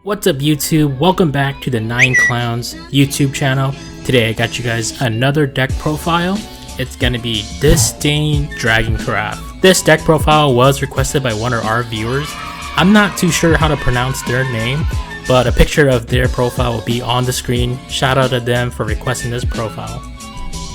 What's up YouTube? Welcome back to the 9 Clowns YouTube channel. Today I got you guys another deck profile. It's gonna be Disdain Dragoncraft. This deck profile was requested by one of our viewers. I'm not too sure how to pronounce their name, but a picture of their profile will be on the screen. Shout out to them for requesting this profile.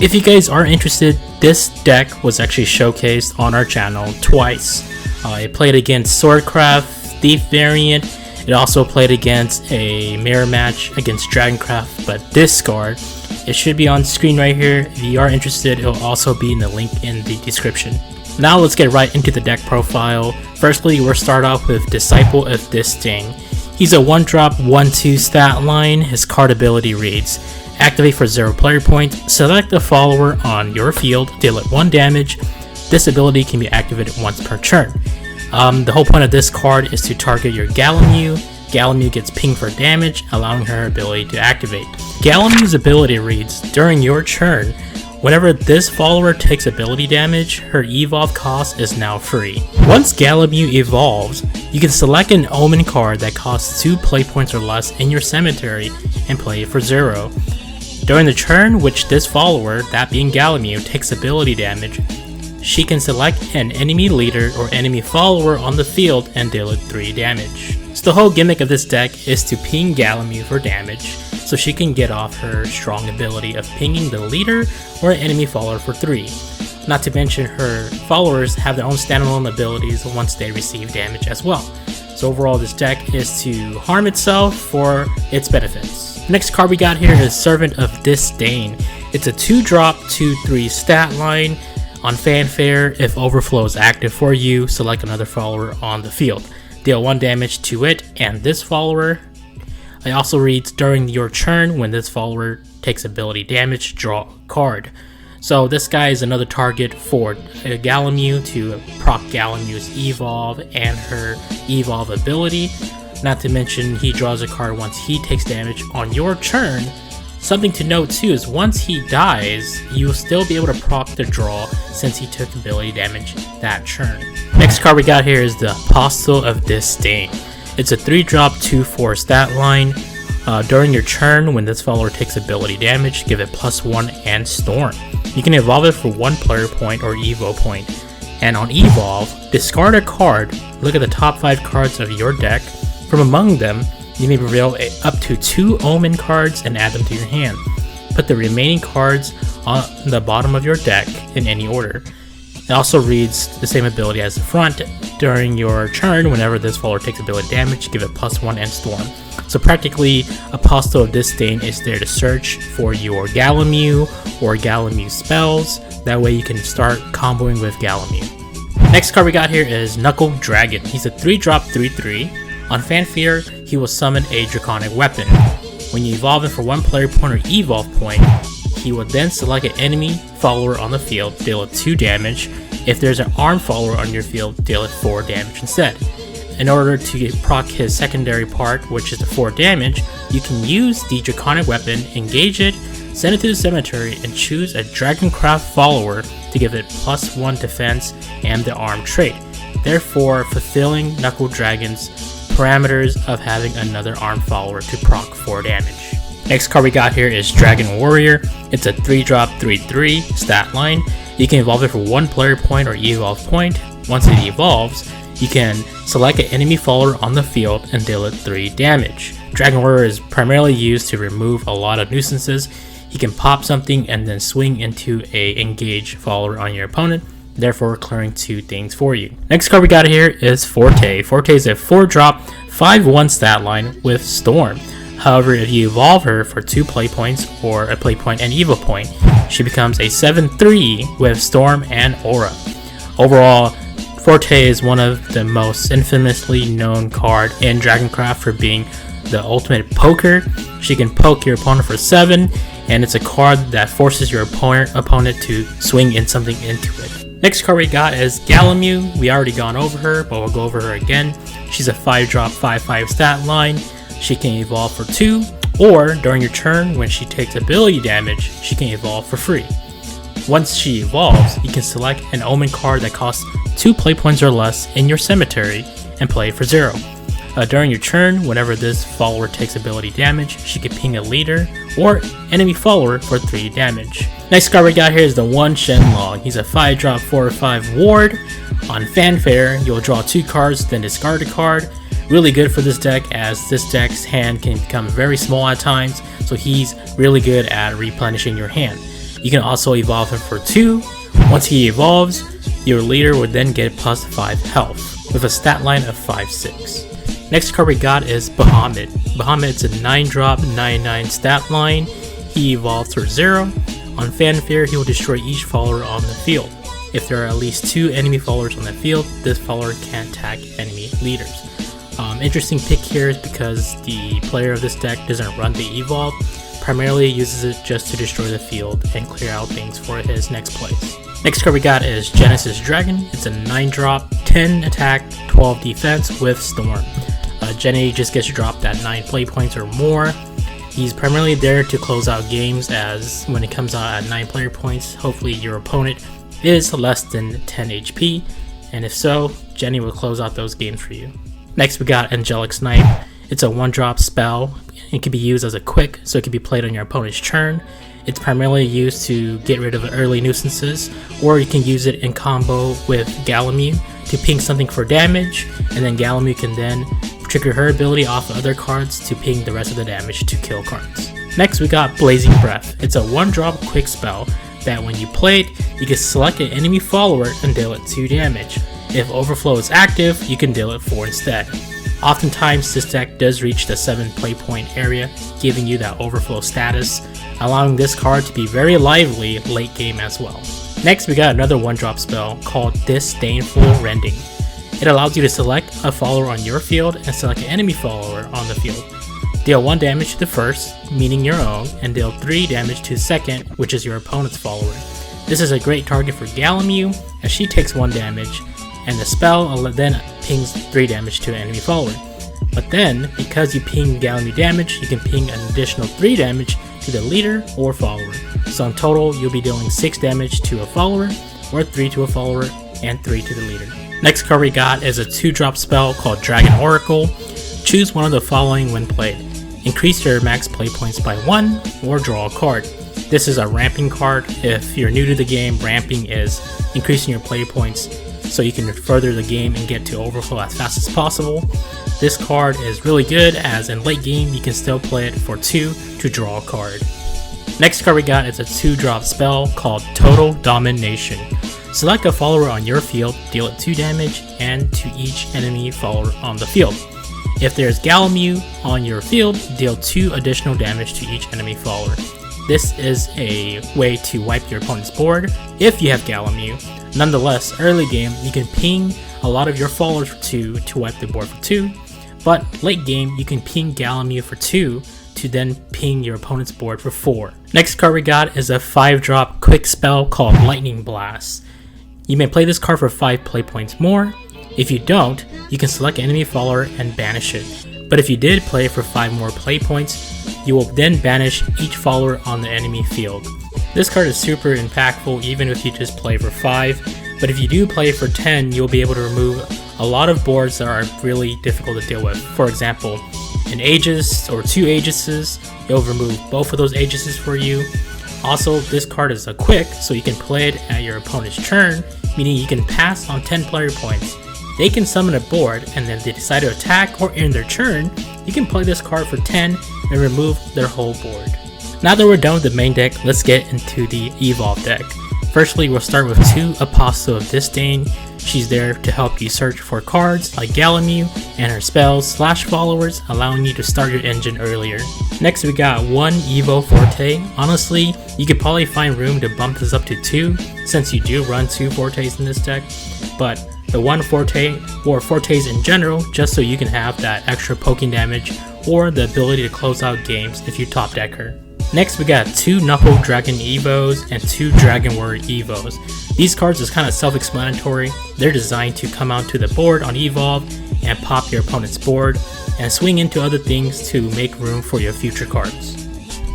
If you guys are interested, this deck was actually showcased on our channel twice. It played against Swordcraft, Thief variant. It also played against a mirror match against Dragoncraft, but this card, it should be on screen right here. If you are interested, it will also be in the link in the description. Now let's get right into the deck profile. Firstly, we'll start off with Disciple of Disdain. He's a 1-drop, 1/2 stat line. His card ability reads, activate for 0 player points, select a follower on your field, deal it 1 damage. This ability can be activated once per turn. The whole point of this card is to target your Galamew. Galamew gets pinged for damage, allowing her ability to activate. Galamew's ability reads, during your turn, whenever this follower takes ability damage, her evolve cost is now free. Once Galamew evolves, you can select an Omen card that costs 2 play points or less in your cemetery and play it for 0. During the turn which this follower, that being Galamew, takes ability damage, she can select an enemy leader or enemy follower on the field and deal it 3 damage. So the whole gimmick of this deck is to ping Galamew for damage, so she can get off her strong ability of pinging the leader or enemy follower for 3. Not to mention her followers have their own standalone abilities once they receive damage as well. So overall this deck is to harm itself for its benefits. The next card we got here is Servant of Disdain. It's a 2-drop, 2/3 stat line. On Fanfare, if Overflow is active for you, select another follower on the field. Deal 1 damage to it and this follower. It also reads, during your turn, when this follower takes ability damage, draw a card. So this guy is another target for Galamew to proc Galamew's evolve and her evolve ability. Not to mention, he draws a card once he takes damage on your turn. Something to note too is once he dies, you will still be able to proc the draw since he took ability damage that turn. Next card we got here is the Apostle of Disdain. It's a 3-drop, 2/4 stat line. During your turn, when this follower takes ability damage, give it +1 and Storm. You can evolve it for 1 player point or evo point. And on evolve, discard a card, look at the top 5 cards of your deck. From among them, you may reveal up to 2 Omen cards and add them to your hand. Put the remaining cards on the bottom of your deck in any order. It also reads the same ability as the front. During your turn, whenever this follower takes ability damage, give it +1 and Storm. So practically, Apostle of Disdain is there to search for your Galamew or Galamew spells. That way you can start comboing with Galamew. Next card we got here is Knuckle Dragon. He's a 3-drop, 3/3. On Fanfare, he will summon a Draconic weapon. When you evolve it for 1 player point or evolve point, he will then select an enemy follower on the field, deal it 2 damage. If there's an armed follower on your field, deal it 4 damage instead. In order to proc his secondary part, which is the 4 damage, you can use the Draconic weapon, engage it, send it to the cemetery, and choose a Dragoncraft follower to give it +1 defense and the arm trait, therefore fulfilling Knuckle Dragon's parameters of having another armed follower to proc 4 damage. Next card we got here is Dragon Warrior. It's a 3-drop, 3/3 stat line. You can evolve it for 1 player point or evolve point. Once it evolves, you can select an enemy follower on the field and deal it 3 damage. Dragon Warrior is primarily used to remove a lot of nuisances. He can pop something and then swing into a engaged follower on your opponent, therefore clearing 2 things for you. Next card we got here is Forte. Forte is a 4-drop, 5/1 stat line with Storm. However, if you evolve her for 2 play points or a play point and evo point, she becomes a 7/3 with Storm and Aura. Overall, Forte is one of the most infamously known card in Dragoncraft for being the ultimate poker. She can poke your opponent for 7, and it's a card that forces your opponent to swing in something into it. Next card we got is Galamew. We already gone over her, but we'll go over her again. She's a 5-drop, 5/5 stat line. She can evolve for 2, or during your turn, when she takes ability damage, she can evolve for free. Once she evolves, you can select an Omen card that costs 2 play points or less in your cemetery and play it for 0. During your turn, whenever this follower takes ability damage, she can ping a leader or enemy follower for 3 damage. Next card we got here is the one Shenlong. He's a 5-drop 4/5 ward. On Fanfare, you'll draw 2 cards, then discard a card. Really good for this deck, as this deck's hand can become very small at times, so he's really good at replenishing your hand. You can also evolve him for 2. Once he evolves, your leader would then get plus 5 health, with a stat line of 5/6. Next card we got is Bahamut. Bahamut's a 9-drop 9/9 stat line. He evolves for 0. On Fanfare, he will destroy each follower on the field. If there are at least 2 enemy followers on the field, this follower can attack enemy leaders. Interesting pick here is because the player of this deck doesn't run the evolve, primarily uses it just to destroy the field and clear out things for his next place. Next card we got is Genesis Dragon. It's a 9-drop, 10 attack, 12 defense with Storm. Jenny just gets dropped at 9 play points or more. He's primarily there to close out games, as when it comes out at 9 player points, hopefully your opponent is less than 10 HP, and if so, Jenny will close out those games for you. Next we got Angelic Snipe. It's a 1-drop spell. It can be used as a quick, so it can be played on your opponent's turn. It's primarily used to get rid of early nuisances, or you can use it in combo with Galamu to ping something for damage, and then Galamu can then trigger her ability off of other cards to ping the rest of the damage to kill cards. Next we got Blazing Breath. It's a 1-drop quick spell that when you play it, you can select an enemy follower and deal it 2 damage. If Overflow is active, you can deal it 4 instead. Oftentimes this deck does reach the 7 play point area, giving you that Overflow status, allowing this card to be very lively late game as well. Next we got another 1-drop spell called Disdainful Rending. It allows you to select a follower on your field and select an enemy follower on the field. Deal 1 damage to the first, meaning your own, and deal 3 damage to the second, which is your opponent's follower. This is a great target for Galamu, as she takes 1 damage, and the spell then pings 3 damage to an enemy follower. But then, because you ping Galamu damage, you can ping an additional 3 damage to the leader or follower. So in total, you'll be dealing 6 damage to a follower, or 3 to a follower, and 3 to the leader. Next card we got is a 2-drop spell called Dragon Oracle. Choose one of the following when played. Increase your max play points by 1, or draw a card. This is a ramping card. If you're new to the game, ramping is increasing your play points so you can further the game and get to Overflow as fast as possible. This card is really good, as in late game you can still play it for 2 to draw a card. Next card we got is a 2-drop spell called Total Domination. Select a follower on your field, deal it 2 damage, and to each enemy follower on the field. If there's Galamu on your field, deal 2 additional damage to each enemy follower. This is a way to wipe your opponent's board if you have Galamu. Nonetheless, early game you can ping a lot of your followers for 2 to wipe the board for 2, but late game you can ping Galamu for 2 to then ping your opponent's board for 4. Next card we got is a 5-drop quick spell called Lightning Blast. You may play this card for 5 play points more. If you don't, you can select an enemy follower and banish it. But if you did play for 5 more play points, you will then banish each follower on the enemy field. This card is super impactful even if you just play for 5, but if you do play for 10, you'll be able to remove a lot of boards that are really difficult to deal with. For example, an Aegis or 2 Aegises, it'll remove both of those Aegises for you. Also, this card is a quick, so you can play it at your opponent's turn, meaning you can pass on 10 player points. They can summon a board, and then if they decide to attack or end their turn, you can play this card for 10 and remove their whole board. Now that we're done with the main deck, let's get into the Evolve deck. Firstly, we'll start with 2 Apostle of Disdain. She's there to help you search for cards like Galamu and her spells / followers, allowing you to start your engine earlier. Next we got 1 Evo Forte. Honestly, you could probably find room to bump this up to 2 since you do run 2 Fortes in this deck, but the 1 Forte or Fortes in general, just so you can have that extra poking damage or the ability to close out games if you top deck her. Next we got 2 Knuckle Dragon Evos and 2 Dragon Warrior Evos. These cards is kind of self-explanatory. They're designed to come out to the board on Evolve and pop your opponent's board and swing into other things to make room for your future cards.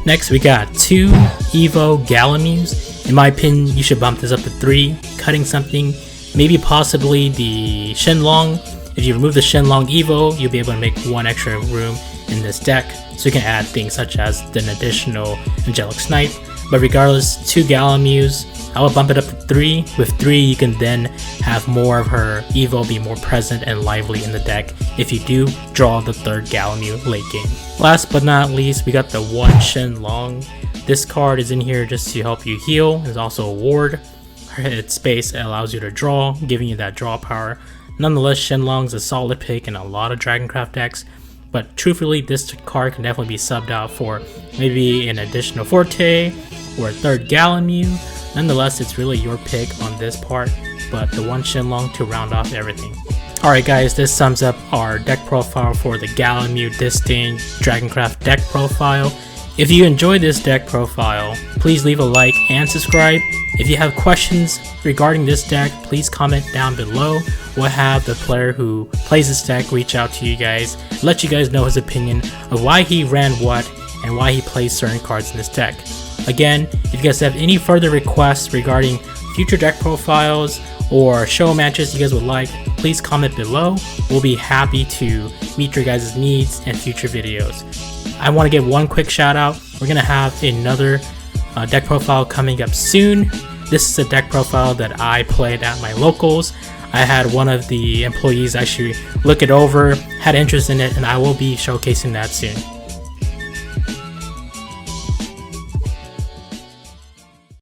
Next we got 2 Evo Galamus. In my opinion, you should bump this up to 3, cutting something, maybe possibly the Shenlong If you remove the Shenlong Evo, you'll be able to make 1 extra room in this deck, so you can add things such as an additional Angelic Snipe. But regardless, 2 Galamews, I will bump it up to 3. With 3, you can then have more of her Evo be more present and lively in the deck if you do draw the 3rd Galamew late game. Last but not least, we got the 1 Shenlong. This card is in here just to help you heal. It's also a ward. Her hit space allows you to draw, giving you that draw power. Nonetheless, Shenlong's a solid pick in a lot of Dragoncraft decks, but truthfully, this card can definitely be subbed out for maybe an additional Forte or a 3rd Galamew. Nonetheless, it's really your pick on this part, but the 1 Shenlong to round off everything. Alright guys, this sums up our deck profile for the Galamew Disdain Dragoncraft deck profile. If you enjoyed this deck profile, please leave a like and subscribe. If you have questions regarding this deck, please comment down below. We'll have the player who plays this deck reach out to you guys, let you guys know his opinion of why he ran what and why he plays certain cards in this deck. Again, if you guys have any further requests regarding future deck profiles or show matches you guys would like, please comment below. We'll be happy to meet your guys' needs in future videos. I want to give one quick shout out. We're going to have another deck profile coming up soon. This is a deck profile that I played at my locals. I had one of the employees actually look it over, had interest in it, and I will be showcasing that soon.